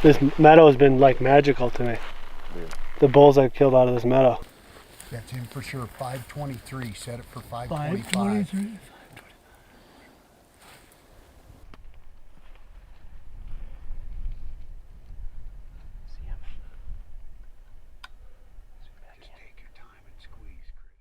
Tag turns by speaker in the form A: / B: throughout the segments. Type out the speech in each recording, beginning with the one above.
A: This meadow has been like magical to me.
B: Yeah.
A: The bulls I've killed out of this meadow.
C: That's him for sure. 523. Set it for 525.
A: 523.
C: Just take your time and squeeze, Chris.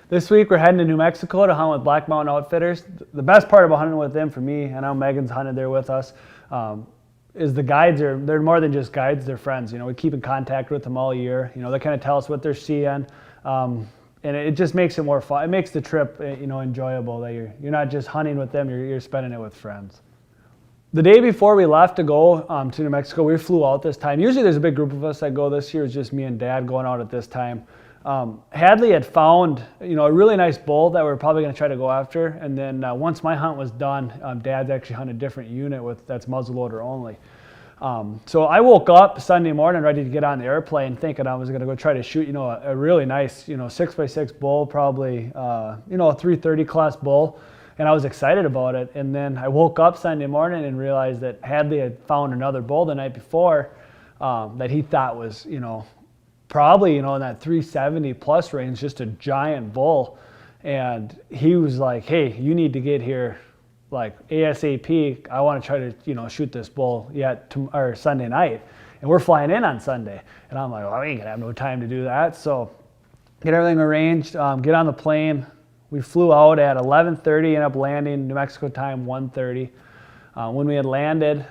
A: This week we're heading to New Mexico to hunt with Black Mountain Outfitters. The best part about hunting with them for me, I know Megan's hunted there with us, is the guides they're more than just guides, they're friends. You know, we keep in contact with them all year. You know, they kind of tell us what they're seeing. And it just makes it more fun. It makes the trip, you know, enjoyable that you're not just hunting with them, you're spending it with friends. The day before we left to go to New Mexico, we flew out this time. Usually there's a big group of us that go. This year. It's just me and Dad going out at this time. Hadley had found, you know, a really nice bull that we're probably going to try to go after. And then once my hunt was done, Dad's actually hunted a different unit that's muzzleloader only. So I woke up Sunday morning ready to get on the airplane thinking I was going to go try to shoot, you know, a really nice, you know, 6x6 bull, probably, you know, a 330 class bull. And I was excited about it. And then I woke up Sunday morning and realized that Hadley had found another bull the night before that he thought was, you know, probably, you know, in that 370 plus range, just a giant bull. And he was like, hey, you need to get here like ASAP. I want to try to, you know, shoot this bull or Sunday night. And we're flying in on Sunday. And I'm like, well, I ain't gonna have no time to do that. So get everything arranged, get on the plane. We flew out at 11:30, ended up landing New Mexico time 1:30. When we had landed,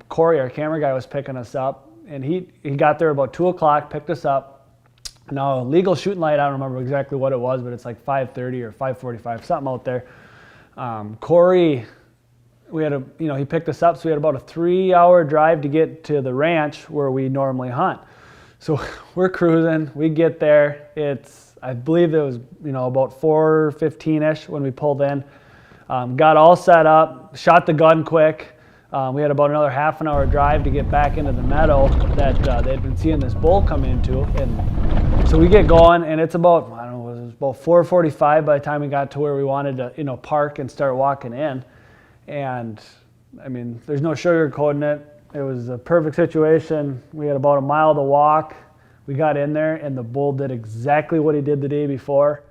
A: Corey, our camera guy, was picking us up. And he got there about 2 o'clock, picked us up. Now, legal shooting light, I don't remember exactly what it was, but it's like 5:30 or 5:45, something out there. Corey, he picked us up, so we had about a 3-hour drive to get to the ranch where we normally hunt. So we're cruising, we get there. I believe it was, you know, about 4:15-ish when we pulled in. Got all set up, shot the gun quick. We had about another half an hour drive to get back into the meadow that they'd been seeing this bull come into. And so we get going, and it's about, I don't know, it was about 4:45 by the time we got to where we wanted to, you know, park and start walking in. And I mean, there's no sugarcoating it. It was a perfect situation. We had about a mile to walk. We got in there, and the bull did exactly what he did the day before.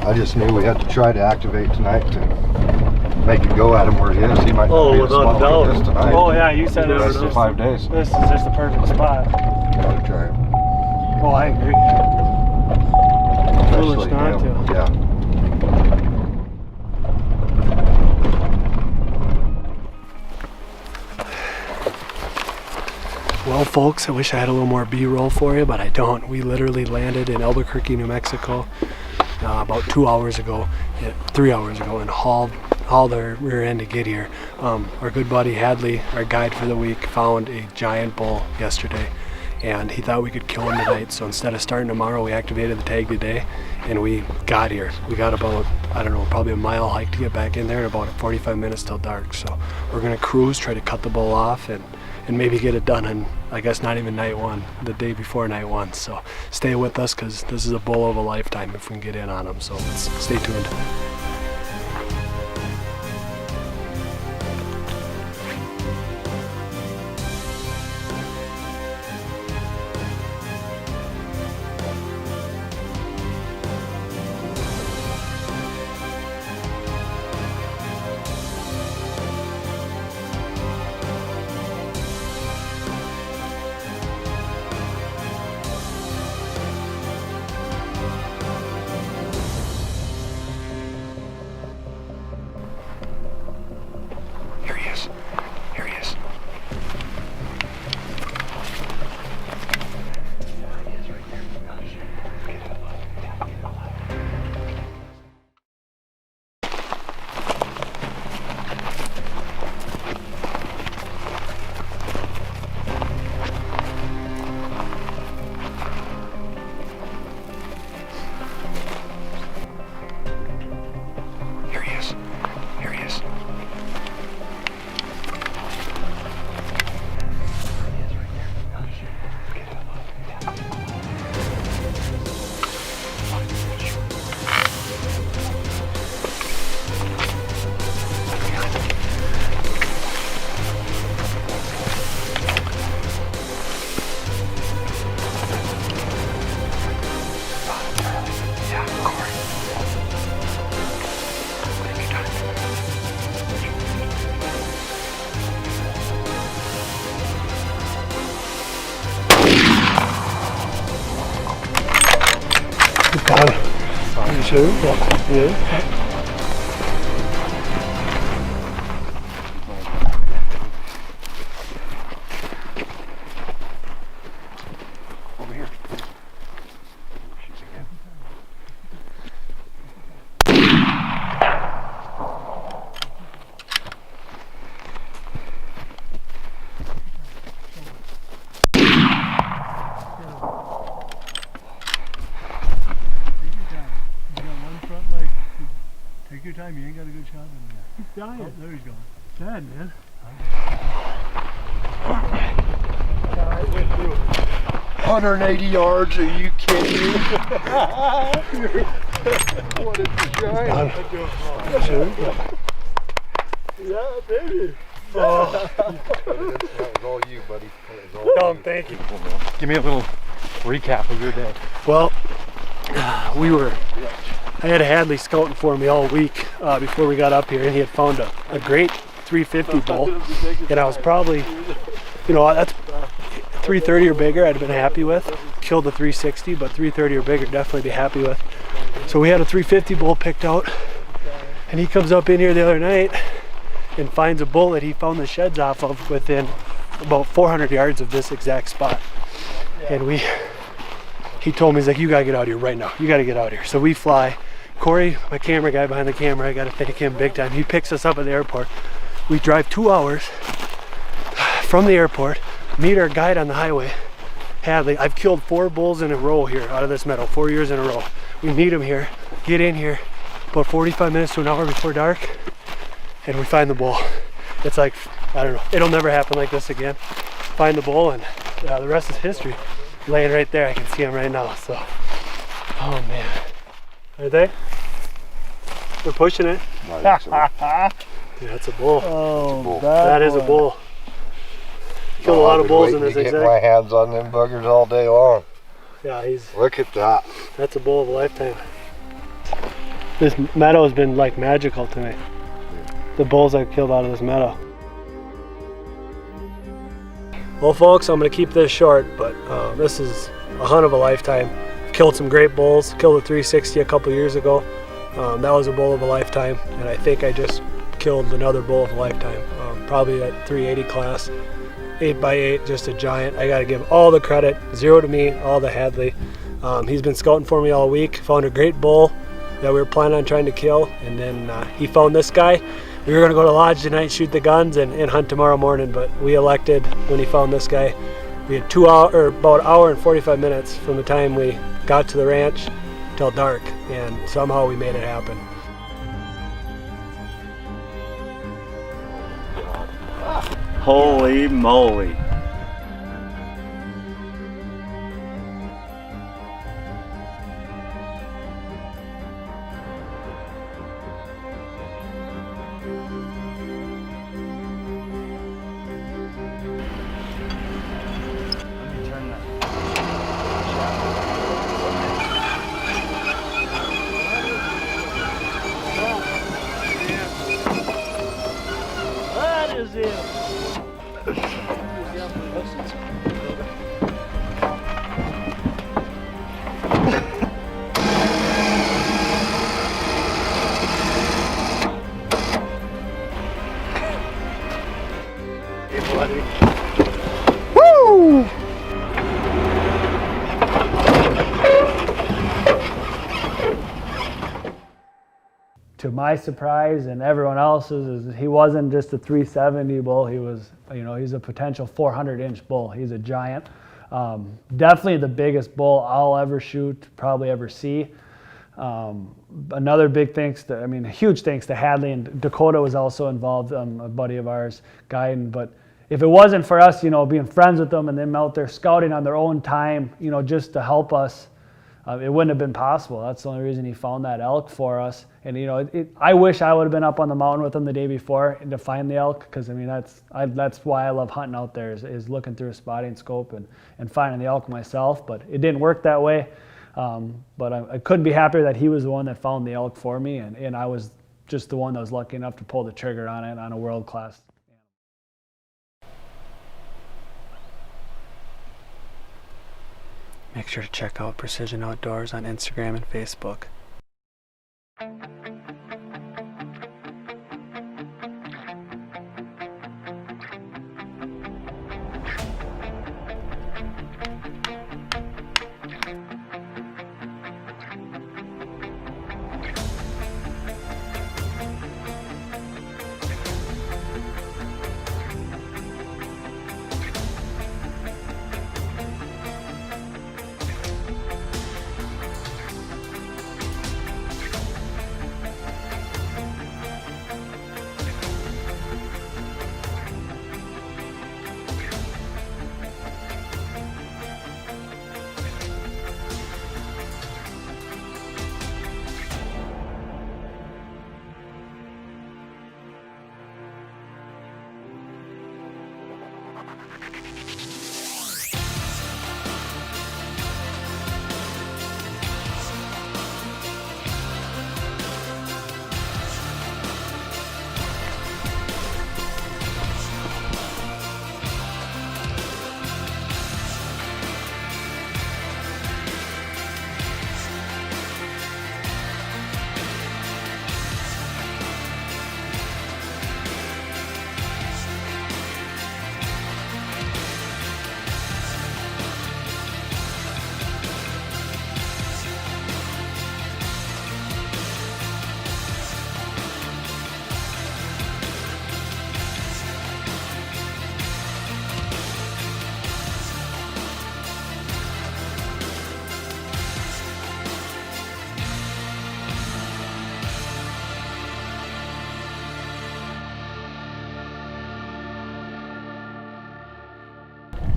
B: I just knew we had to try to activate tonight to make it go at him where he is. He might not be in a spot like this tonight.
A: Oh yeah, you said
B: the rest of 5 days.
A: This is just the perfect spot.
B: Gotta try it.
A: Oh, I agree. Foolish not to.
B: Yeah.
A: Well, folks, I wish I had a little more B-roll for you, but I don't. We literally landed in Albuquerque, New Mexico about 3 hours ago, and hauled our rear end to get here. Our good buddy Hadley, our guide for the week, found a giant bull yesterday, and he thought we could kill him tonight. So instead of starting tomorrow, we activated the tag today, and we got here. We got about, I don't know, probably a mile hike to get back in there, and about 45 minutes till dark. So we're gonna cruise, try to cut the bull off, and maybe get it done in, I guess, not even night one, the day before night one. So stay with us, because this is a bull of a lifetime if we can get in on him. So let's stay tuned.
D: Sure. Yeah.
B: Over here.
D: Take your time, you ain't got a good shot in there. He's dying. Oh, there he's going. Sad, man.
C: 180 yards, are you kidding me? What is the giant?
D: Yeah, baby.
B: That was all you, buddy.
D: Tom, thank you.
E: Give me a little recap of your day.
D: Well, I had Hadley scouting for me all week before we got up here, and he had found a great 350 bull, and I was probably, that's 330 or bigger I'd have been happy with. Killed a 360, but 330 or bigger definitely be happy with. So we had a 350 bull picked out, and he comes up in here the other night and finds a bull that he found the sheds off of within about 400 yards of this exact spot. And he told me, he's like, you gotta get out here right now. You gotta get out here. So we fly. Corey, my camera guy behind the camera, I gotta thank him big time. He picks us up at the airport. We drive 2 hours from the airport, meet our guide on the highway, Hadley. I've killed 4 bulls in a row here out of this meadow, 4 years in a row. We meet him here, get in here, about 45 minutes to an hour before dark, and we find the bull. It's like, I don't know, it'll never happen like this again. Find the bull, and the rest is history. Laying right there, I can see him right now, so. Oh man. Are they? They're pushing it. Yeah, that's a bull.
A: Oh,
D: that is a bull. Killed a lot of bulls in this
B: Get
D: exact.
B: my hands on them buggers all day long.
D: Yeah,
B: Look at that.
D: that's a bull of a lifetime. This meadow has been like magical to me. The bulls I've killed out of this meadow. Well folks, I'm gonna keep this short, but this is a hunt of a lifetime. Killed some great bulls, killed a 360 a couple years ago. That was a bull of a lifetime, and I think I just killed another bull of a lifetime. Probably at 380 class, 8x8, just a giant. I gotta give all the credit, 0 to me, all to Hadley. He's been scouting for me all week, found a great bull that we were planning on trying to kill, and then he found this guy. We were gonna go to lodge tonight, shoot the guns, and hunt tomorrow morning, but we elected when he found this guy. We had about an hour and 45 minutes from the time we got to the ranch till dark, and somehow we made it happen.
E: Holy moly.
D: That is it.
C: Woo!
A: To my surprise and everyone else's, is he wasn't just a 370 bull. He was, he's a potential 400-inch bull. He's a giant. Definitely the biggest bull I'll ever shoot, probably ever see. Another big thanks to, huge thanks to Hadley, and Dakota was also involved, a buddy of ours, guiding. But if it wasn't for us, being friends with them and them out there scouting on their own time, just to help us, it wouldn't have been possible. That's the only reason he found that elk for us. And I wish I would have been up on the mountain with him the day before to find the elk, because that's why I love hunting out there, is looking through a spotting scope and finding the elk myself. But it didn't work that way. But I couldn't be happier that he was the one that found the elk for me, and I was just the one that was lucky enough to pull the trigger on it on a world-class.
F: Make sure to check out Precision Outdoors on Instagram and Facebook.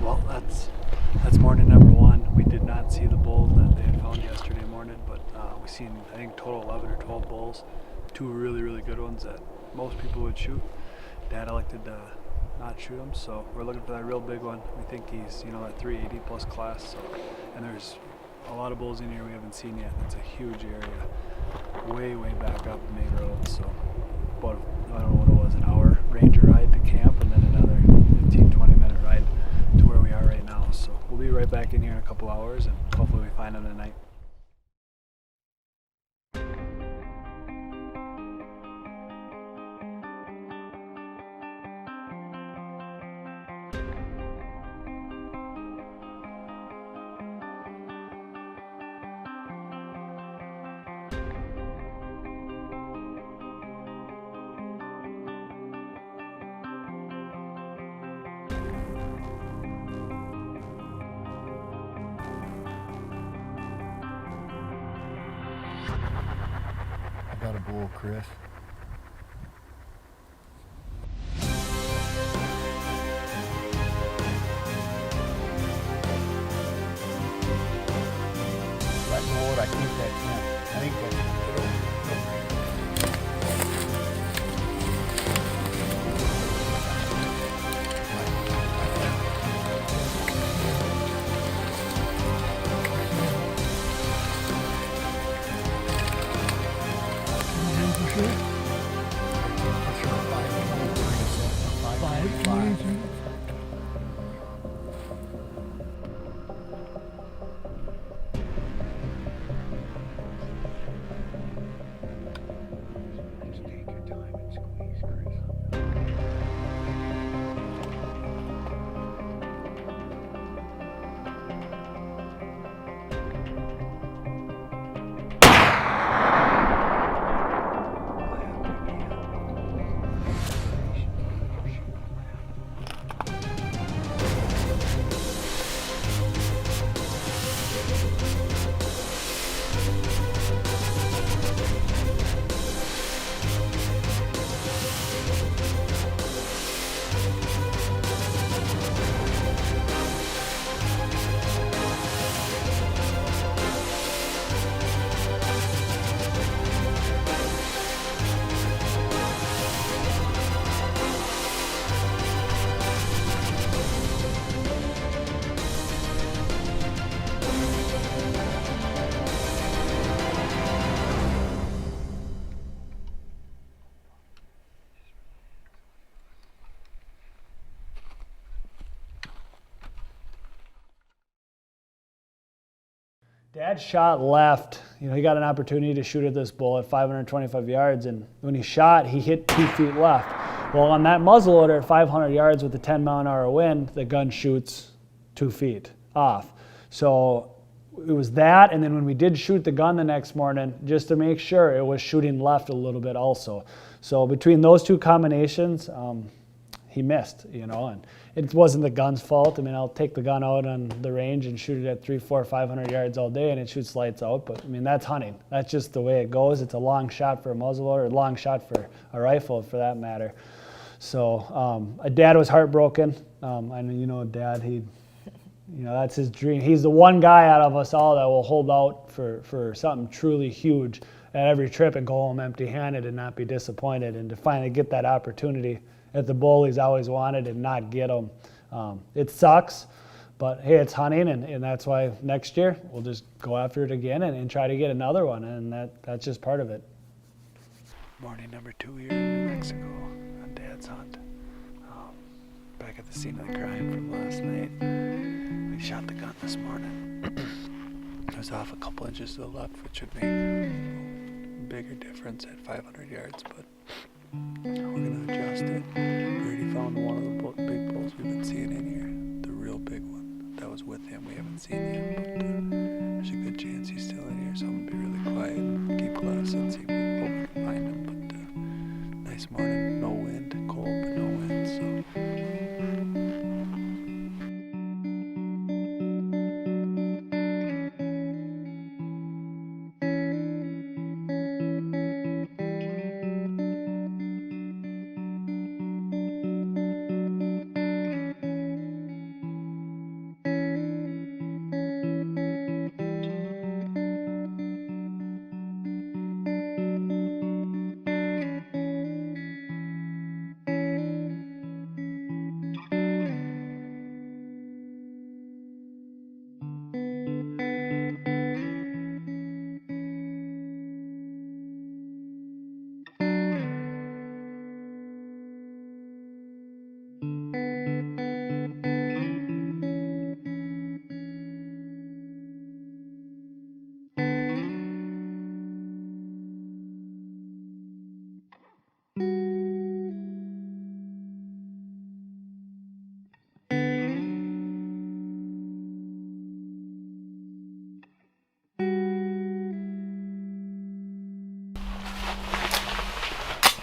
D: Well, that's morning number one. We did not see the bull that they had found yesterday morning, but we seen, I think, total 11 or 12 bulls. 2 really, really good ones that most people would shoot. Dad elected to not shoot them, so we're looking for that real big one. We think he's, that 380 plus class. So, and there's a lot of bulls in here we haven't seen yet. It's a huge area, way back up the main road. So about, I don't know what it was, an hour ranger ride to camp, and then another 15-20 minute ride to where we are right now. So we'll be right back in here in a couple hours, and hopefully we find him tonight.
B: I got a bull, Chris.
C: Like the Lord, I think that's him. I think that's him.
A: Dad shot left. He got an opportunity to shoot at this bull at 525 yards, and when he shot, he hit 2 feet left. Well, on that muzzleloader at 500 yards with a 10-mile-an-hour wind, the gun shoots 2 feet off. So it was that, and then when we did shoot the gun the next morning, just to make sure, it was shooting left a little bit also. So between those two combinations, he missed, and it wasn't the gun's fault. I mean, I'll take the gun out on the range and shoot it at 300, 400, 500 yards all day, and it shoots lights out. But I mean, that's hunting. That's just the way it goes. It's a long shot for a muzzleloader, a long shot for a rifle, for that matter. So Dad was heartbroken. I know, Dad. That's his dream. He's the one guy out of us all that will hold out for something truly huge at every trip and go home empty-handed and not be disappointed, and to finally get that opportunity at the bull he's always wanted and not get them. It sucks, but hey, it's hunting, and that's why next year we'll just go after it again and try to get another one, and that's just part of it.
D: Morning number 2 here in New Mexico on Dad's hunt. Back at the scene of the crime from last night. We shot the gun this morning. It was off a couple inches to the left, which would make a bigger difference at 500 yards, but we're going to adjust it. We already found one of the big bulls we've been seeing in here, the real big one that was with him. We haven't seen yet, but there's a good chance he's still in here, so I'm going to be really quiet and keep close and see if we can find him. But nice morning, no wind, cold, but no wind, so.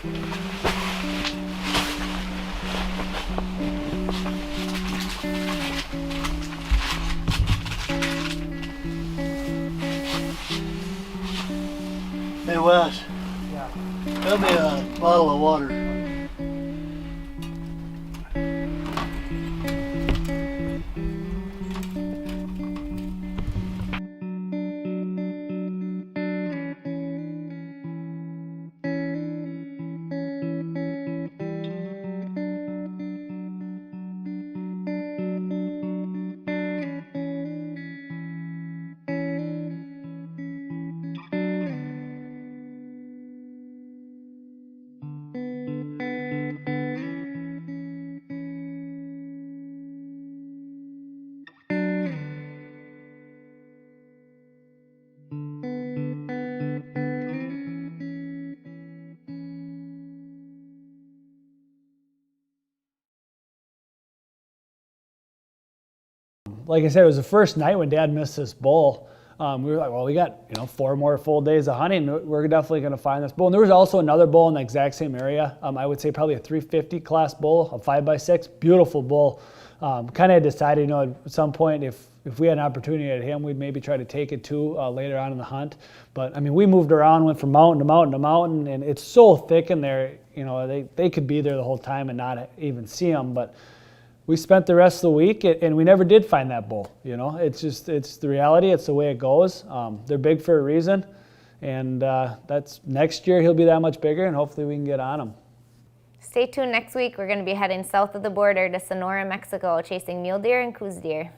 F: Hey Wes, got me a bottle of water.
A: Like I said, it was the first night when Dad missed this bull. We were like, well, we got 4 more full days of hunting. We're definitely going to find this bull. And there was also another bull in the exact same area. I would say probably a 350 class bull, a 5x6, beautiful bull. Kind of decided, at some point if we had an opportunity at him, we'd maybe try to take it too later on in the hunt. But I mean, we moved around, went from mountain to mountain to mountain, and it's so thick in there. They could be there the whole time and not even see them. But we spent the rest of the week and we never did find that bull. It's the reality. It's the way it goes. They're big for a reason, and that's next year he'll be that much bigger, and hopefully we can get on him.
G: Stay tuned next week. We're going to be heading south of the border to Sonora, Mexico, chasing mule deer and Coues deer.